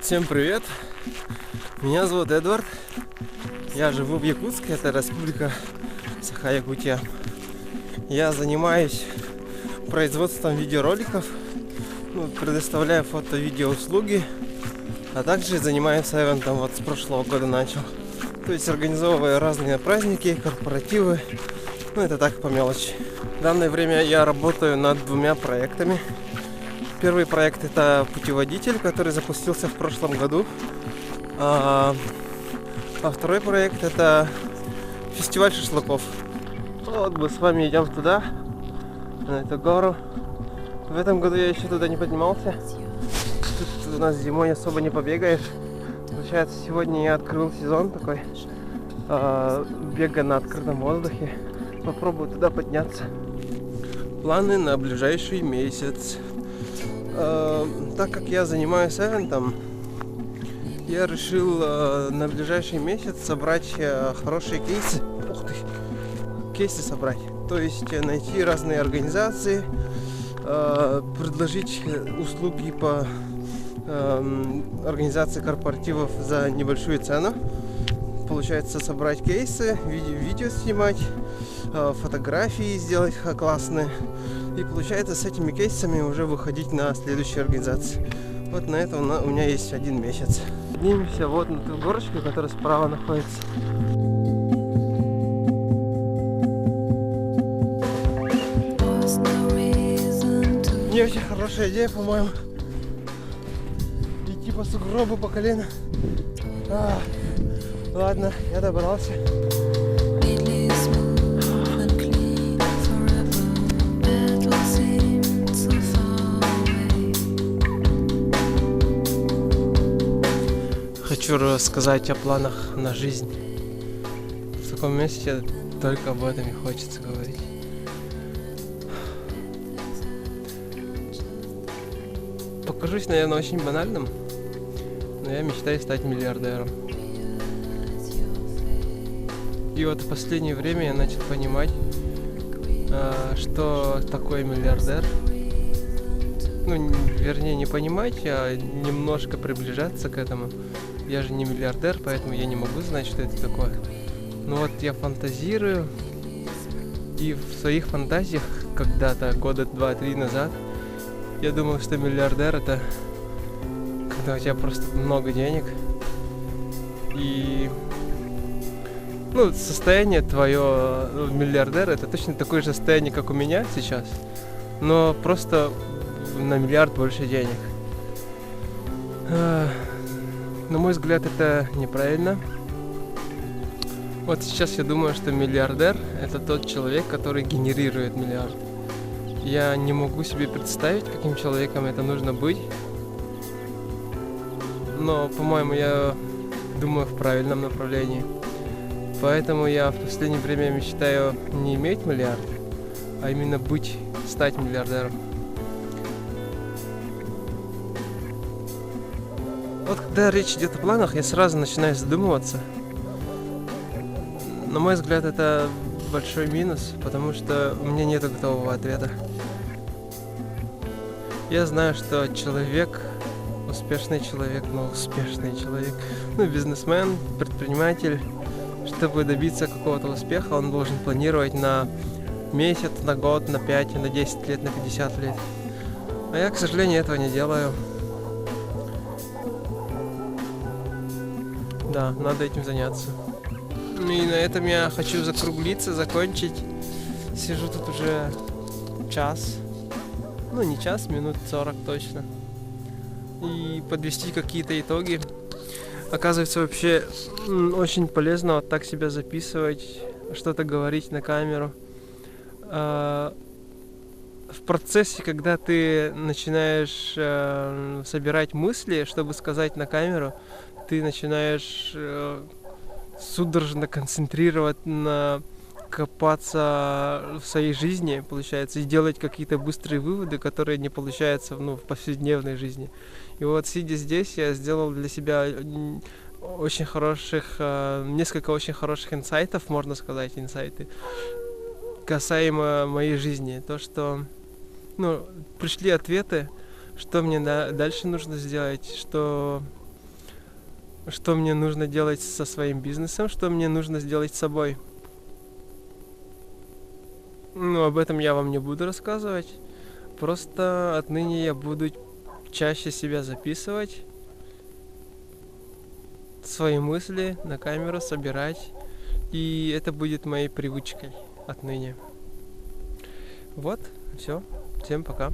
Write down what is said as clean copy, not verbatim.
Всем привет! Меня зовут Эдвард. Я живу в Якутске, это республика Саха-Якутия. Я занимаюсь производством видеороликов, предоставляю фото-видео услуги, а также занимаюсь ивентом, с прошлого года начал. То есть организовываю разные праздники, корпоративы, это так по мелочи. В данное время я работаю над двумя проектами. Первый проект — это путеводитель, который запустился в прошлом году. А второй проект — это фестиваль шашлыков. Вот мы с вами идем туда, на эту гору. В этом году я еще туда не поднимался. Тут у нас зимой особо не побегаешь. Получается, сегодня я открыл сезон такой бега на открытом воздухе. Попробую туда подняться. Планы на ближайший месяц. Так как я занимаюсь ивентом, я решил на ближайший месяц собрать хорошие кейсы. Кейсы собрать. То есть найти разные организации, предложить услуги по организации корпоративов за небольшую цену. Получается, собрать кейсы, видео снимать, фотографии сделать классные. И получается, с этими кейсами уже выходить на следующие организации. Вот на это у меня есть 1 месяц. Поднимемся вот на ту горочку, которая справа находится. Не очень хорошая идея, по-моему. Идти по сугробу по колено. Ладно, я добрался. Хочу рассказать о планах на жизнь. В таком месте только об этом и хочется говорить. Покажусь, наверное, очень банальным, но я мечтаю стать миллиардером. И вот в последнее время я начал понимать, что такое миллиардер. Вернее, не понимать, а немножко приближаться к этому. Я же не миллиардер, поэтому я не могу знать, что это такое. Но вот я фантазирую, и в своих фантазиях когда-то, года 2-3 назад, я думал, что миллиардер — это когда у тебя просто много денег. И состояние твое миллиардера — это точно такое же состояние, как у меня сейчас, но просто на миллиард больше денег. На мой взгляд, это неправильно. Вот сейчас я думаю, что миллиардер — это тот человек, который генерирует миллиард. Я не могу себе представить, каким человеком это нужно быть. Но, по-моему, я думаю в правильном направлении. Поэтому я в последнее время мечтаю не иметь миллиард, а именно стать миллиардером. Вот когда речь идет о планах, я сразу начинаю задумываться. На мой взгляд, это большой минус, потому что у меня нет готового ответа. Я знаю, что успешный человек, бизнесмен, предприниматель, чтобы добиться какого-то успеха, он должен планировать на месяц, на год, на 5, на 10 лет, на 50 лет. А я, к сожалению, этого не делаю. Да, надо этим заняться. И на этом я хочу закончить. Сижу тут уже час. Не час, минут 40 точно. И подвести какие-то итоги. Оказывается, вообще очень полезно вот так себя записывать, что-то говорить на камеру. В процессе, когда ты начинаешь собирать мысли, чтобы сказать на камеру, ты начинаешь судорожно копаться в своей жизни, получается, и делать какие-то быстрые выводы, которые не получаются в повседневной жизни. И вот, сидя здесь, я сделал для себя несколько очень хороших инсайтов, можно сказать, касаемо моей жизни. То, что пришли ответы, что мне дальше нужно сделать, что что мне нужно делать со своим бизнесом, что мне нужно сделать с собой. Ну, об этом я вам не буду рассказывать. Просто отныне я буду чаще себя записывать, свои мысли на камеру собирать. И это будет моей привычкой отныне. Вот, все. Всем пока.